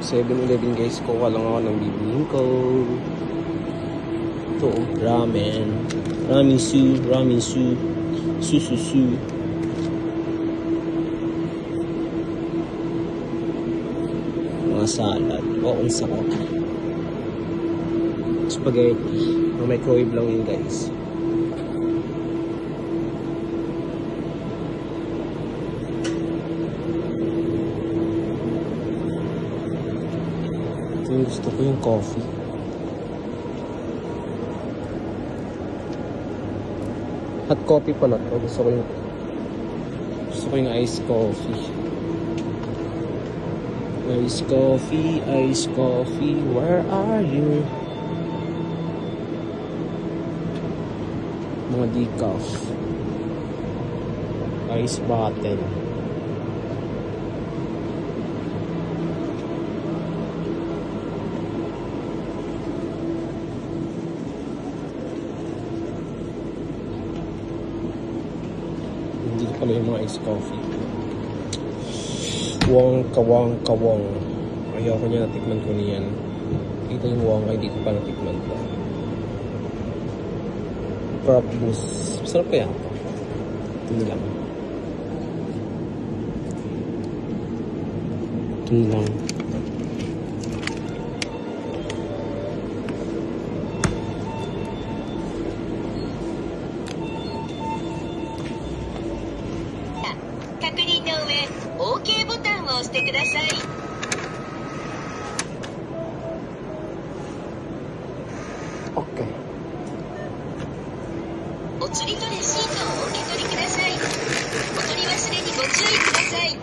7-Eleven guys, kuha lang ako ng bibilihin ko. Ito, ramen. Ramen su. Su. Mga salad. Oo, ang sarap. Spaghetti. Ang microwave lang yun guys. Gusto ko yung coffee. Hot coffee pala to. Gusto ko yung iced coffee. Iced coffee, where are you? Mga decaf. Ice bottle. Hindi pala yung mga iced coffee. Wong. Ayoko niya, natikman ko niyan. Ito yung wong, hindi ko pa natikman ko. Crab boost. Sarap kaya? Ito lang. OK ボタンを押してください。Okay. お釣りとレシートをお受け取りください。お取り忘れにご注意ください。